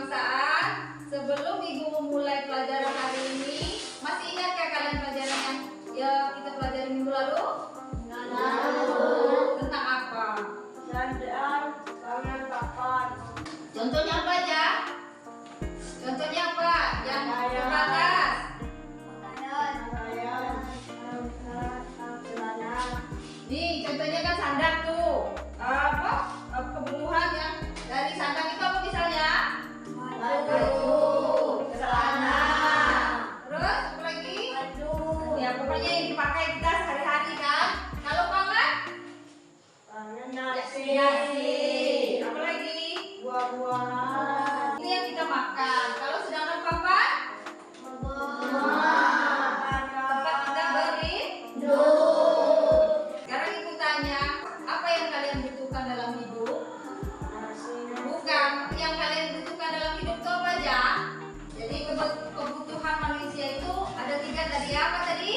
kebangsaan. Sebelum Ibu memulai pelajaran hari ini, masih ingat ya kalian pelajaran yang kita pelajari minggu lalu? Tentang apa? Sandal, tangan, papan. Contohnya apa aja? Contohnya apa? Yang terbatas. Nih, contohnya kan sandal tuh. Apa? Kebutuhan yang dari sandal itu apa misalnya? Baju, celana, Terus apa lagi? baju, Ya pokoknya yang dipakai kita sehari-hari kan. Kalau pangan? nasi, Apa lagi? buah-buahan, Ini yang kita makan. Kalau sedangkan papan? Tempat kita duduk, Sekarang Ibu tanya, apa yang kalian butuhkan dalam hidup? Bukan, yang kalian butuhkan dalam hidup itu apa aja? Jadi kebutuhan manusia itu ada 3 tadi. Apa tadi?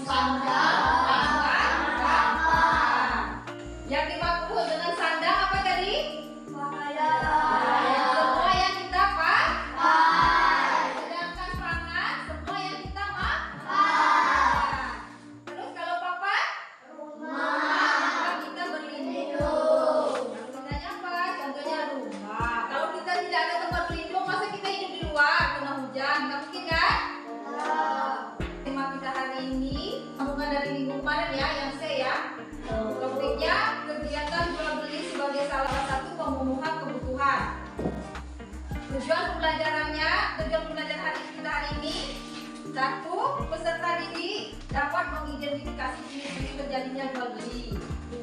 Sandang, pangan, papan. Yang dimaksud dengan sandang apa tadi? Semua yang kita pakai. Sedangkan pangan, semua yang kita makan. Terus kalau papan? Tempat kita berlindung. Contohnya apa? Contohnya rumah. Kalau kita tidak ada tempat berlindung, masa kita hidup di luar kena hujan? Nggak mungkin kan? Tema kita hari ini sambungan dari minggu kemarin ya, yang saya ya. Topiknya kegiatan jual beli sebagai salah satu pemenuhan kebutuhan. Tujuan pembelajaran hari kita hari ini: 1. Peserta didik dapat mengidentifikasi ciri-ciri terjadinya jual beli. 2.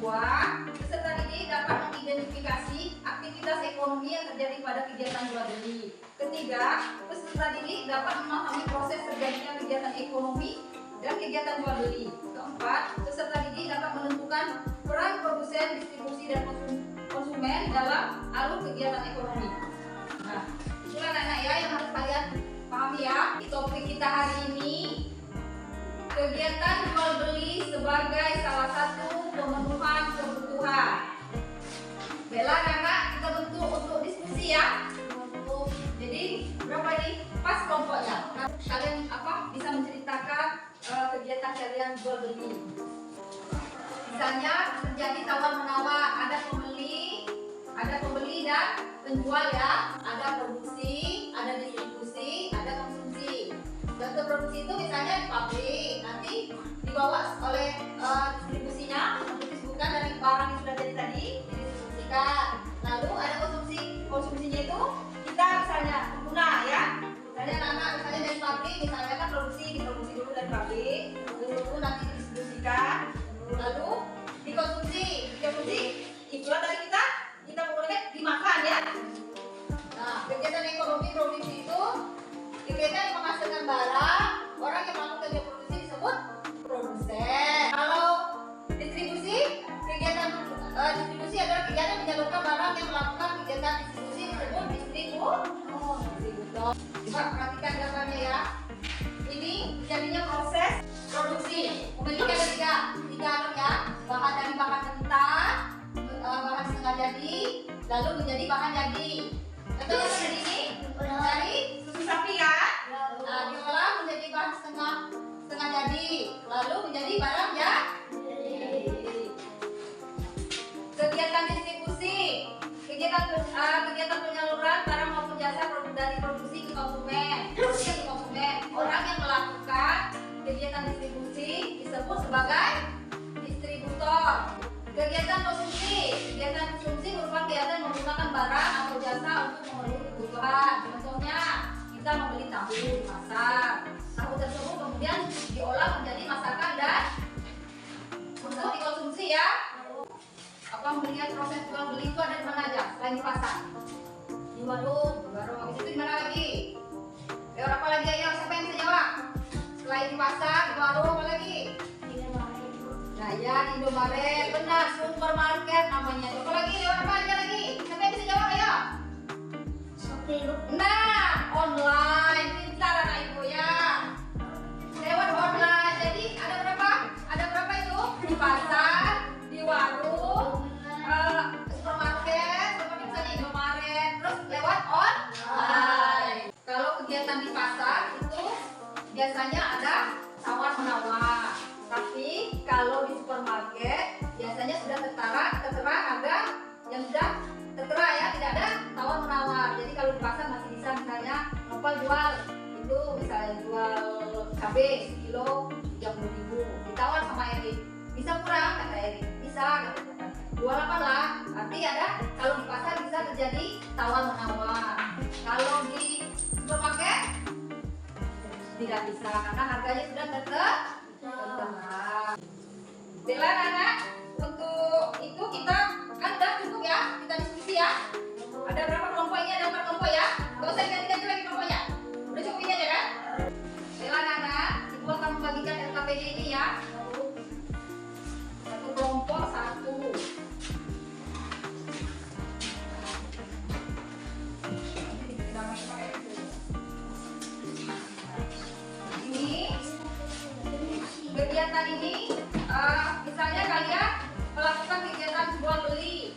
Peserta didik dapat mengidentifikasi aktivitas ekonomi yang terjadi pada kegiatan jual beli. 3. Peserta didik dapat memahami proses terjadinya kegiatan ekonomi dan kegiatan jual beli. 4. Peserta didik dapat menentukan peran produsen, distribusi, dan konsumen dalam alur kegiatan ekonomi. Nah, itulah anak-anak ya yang harus kalian pahami ya. Topik kita hari ini, kegiatan jual beli sebagai salah satu pemenuhan kebutuhan. Bella, anak-anak kita bentuk untuk diskusi ya. Jadi berapa ini? Pas kelompoknya. Kalian bisa menceritakan kegiatan kalian jual beli. Misalnya terjadi tawar menawar, ada pembeli dan penjual ya, ada produksi, ada distribusi, ada konsumsi. Contoh produksi itu misalnya di pabrik, nanti dibawa oleh distribusinya untuk disebutkan dari barang yang sudah jadi tadi didistribusikan. Lalu ada konsumsinya itu kita misalnya pengguna ya. Misalnya anak misalnya dari pabrik, misalnya kan diproduksi dulu dari pabrik, lalu nanti didistribusikan, lalu dikonsumsi itulah dari kita menggunakan dimakan ya. Nah, kegiatan ekonomi produksi itu kegiatan yang menghasilkan barang, orang yang melakukan kerja produksi disebut produsen. Kalau distribusi, kegiatan distribusi adalah kegiatan menyalurkan barang yang melakukan kegiatan distribusi disebut distributor. Coba perhatikan gambarnya ya. Ini jadinya proses produksi. Memiliki ada tiga ya, bahan dari bahan mentah, bahan setengah jadi, lalu menjadi bahan jadi. Contohnya tadi ini dari susu sapi ya. Nah, diolah menjadi bahan setengah jadi, lalu menjadi barang ya. Kegiatan distribusi, kegiatan penyaluran barang maupun jasa dari produksi ke konsumen. Orang yang melakukan kegiatan distribusi disebut sebagai distributor. Kegiatan konsumsi merupakan kegiatan menggunakan barang atau jasa untuk memenuhi kebutuhan. Contohnya kita membeli tahu di pasar. Tahu tersebut kemudian diolah menjadi masakan dan untuk dikonsumsi ya. Melihat proses jual beli itu ada di mana aja selain di pasar? Di warung. Habis itu di mana lagi? Apa lagi ayo? Siapa yang bisa jawab? Selain di pasar, di warung apa lagi? Nah ya, di Indomaret, benar, supermarket namanya. Apa lagi? Lewat apa aja lagi? Siapa yang bisa jawab ayo? Nah, online, pintar anak ibu ya. Lewat online, jadi ada berapa? Ada berapa itu? Di pasar, di warung, supermarket, misalnya Indomaret, terus lewat tidak bisa karena harganya sudah tertera. Baiklah anak, untuk itu kita kan udah cukup ya, kita diskusi ya. Ada berapa kelompok ini? Ada 4 kelompok ya. Gak usah diganti-ganti lagi kelompoknya. Udah cukup ini aja kan? Baiklah anak, ibu akan membagikan LKPD ini ya. Satu kelompok 1. Kegiatan ini, misalnya kalian melakukan kegiatan jual beli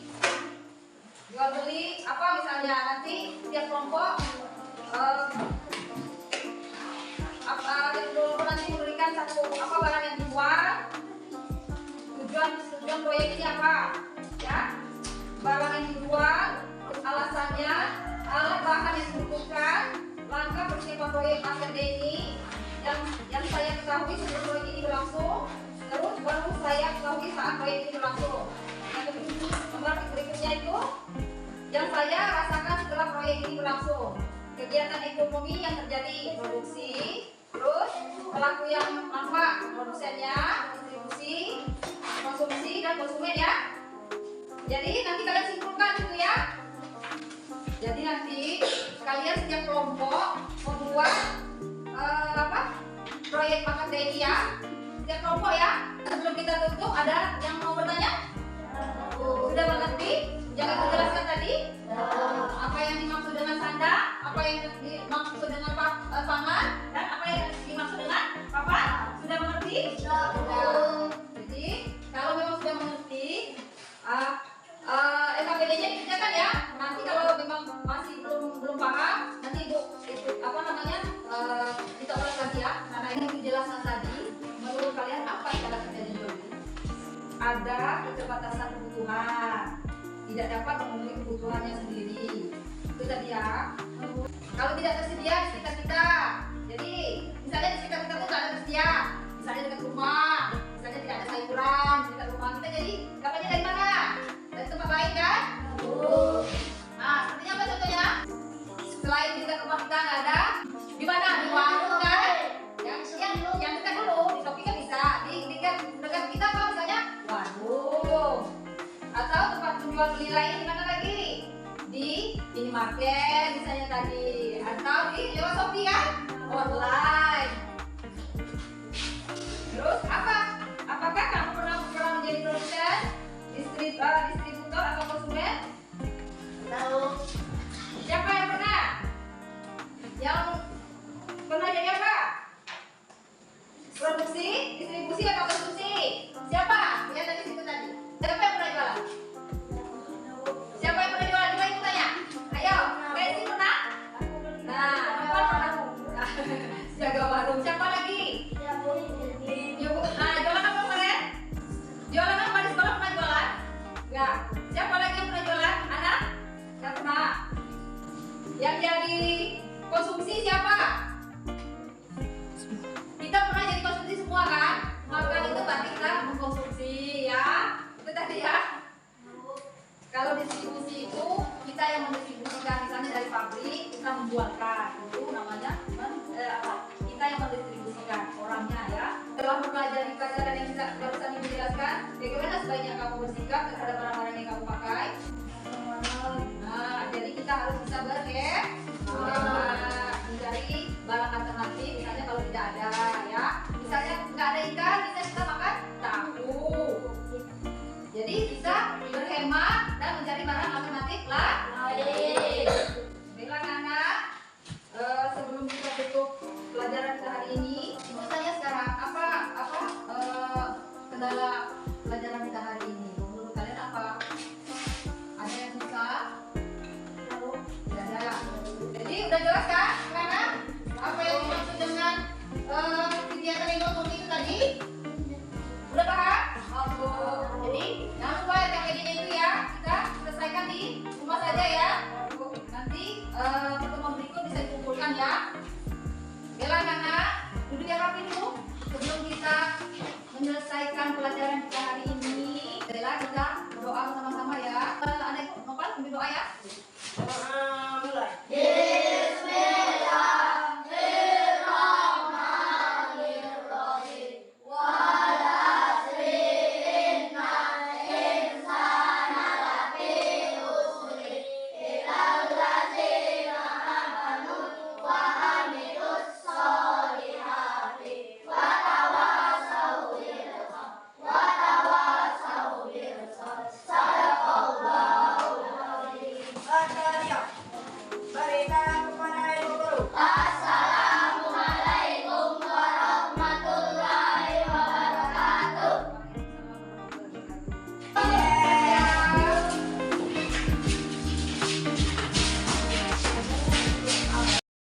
apa misalnya nanti tiap kelompok nanti memberikan satu apa barang yang dijual, tujuan proyek ini apa ya, barang yang dijual, alasannya, alat bahan yang dibutuhkan, langkah persiapan proyek APD ini yang saya ketahui sebelum proyek ini berlangsung, terus baru saya ketahui saat proyek ini berlangsung. Nomor berikutnya itu yang saya rasakan setelah proyek ini berlangsung, kegiatan ekonomi yang terjadi, produksi, terus pelaku yang manfaat, produsennya, distribusi, konsumsi dan konsumen ya. Jadi nanti kalian simpulkan itu ya. Jadi nanti kalian setiap kelompok membuat proyek paket DI ya, setiap kelompok ya. Sebelum kita tutup, ada yang mau bertanya? Sudah mengerti? Jangan menjelaskan tadi apa yang dimaksud dengan sanda, apa yang dimaksud dengan pangan, dan apa yang dimaksud dengan papan. Sudah mengerti? Jadi kalau memang sudah mengerti, LKPD-nya dikerjakan ya. Nanti kalau memang masih belum paham, nanti ibu kita ulas lagi ya. Karena ini dijelaskan tadi, menurut kalian apa cara kerja di jual beli? Ada keterbatasan kebutuhan, tidak dapat memenuhi kebutuhannya sendiri. Itu tadi ya. Kalau tidak tersedia di sekitar kita, jadi misalnya di sekitar kita tuh tidak ada tersedia, misalnya dekat rumah, misalnya tidak ada sayuran di dekat rumah kita, jadi dapatnya dari mana? Dari tempat lain kan? Nah, sepertinya apa contohnya? Selain di dekat rumah kita nggak ada, di mana? Di warung kan? Yang dekat dulu, di Shopee kan bisa. Di dekat kita apa misalnya? Warung. Atau tempat penjual beli lain di mana lagi? Di minimarket misalnya tadi. Atau di lewat Shopee kan? Online. Terus apa? Apakah kamu pernah menjadi produsen, distributor atau konsumen? Tahu. Siapa yang pernah? Yang pernah jadi apa? Produksi, distribusi atau konsumsi? Siapa? Lihat tadi situ tadi. Siapa yang pernah jualan? Siapa yang pernah jualan? Coba ibu tanya. Ayo, Besi pernah? Nah, apa pernah? Jaga warung. Siapa lagi? Jualan apa kemarin? Jualan apa di sekolah pernah jualan? Enggak. Siapa lagi yang pernah jualan? Anak? Enggak pernah. Yang jadi konsumsi siapa? Kita pernah jadi konsumsi semua kan? Maka itu berarti kita mengkonsumsi ya. Itu tadi ya. Kalau distribusi itu kita yang mendistribusikan, misalnya dari pabrik kita menjualkan, itu namanya kita yang mendistribusikan orangnya ya. Setelah mempelajari pelajaran yang barusan ibu jelaskan, bagaimana sebaiknya kamu bersikap terhadap barang-barang yang kamu pakai? Nah, jadi kita harus bisa mencari barang alternatif, misalnya kalau tidak ada ya, misalnya nggak ada ikan, bisa kita makan tahu. Jadi bisa berhemat dan mencari barang alternatif lain. Baiklah anak, sebelum kita tutup pelajaran kita hari ini, ibu tanya sekarang apa kendala pelajaran kita hari ini? Menurut kalian apa? Ada yang susah? Tidak ada. Jadi udah jelas kan? Karena apa yang dimaksud dengan kegiatan ekonomi itu tadi? Udah paham? Jadi jangan lupa LKPD-nya itu ya, kita selesaikan di rumah saja ya. Nanti pertemuan berikut bisa dikumpulkan ya. Bella anak-anak, duduk yang rapi dulu sebelum kita menyelesaikan pelajaran kita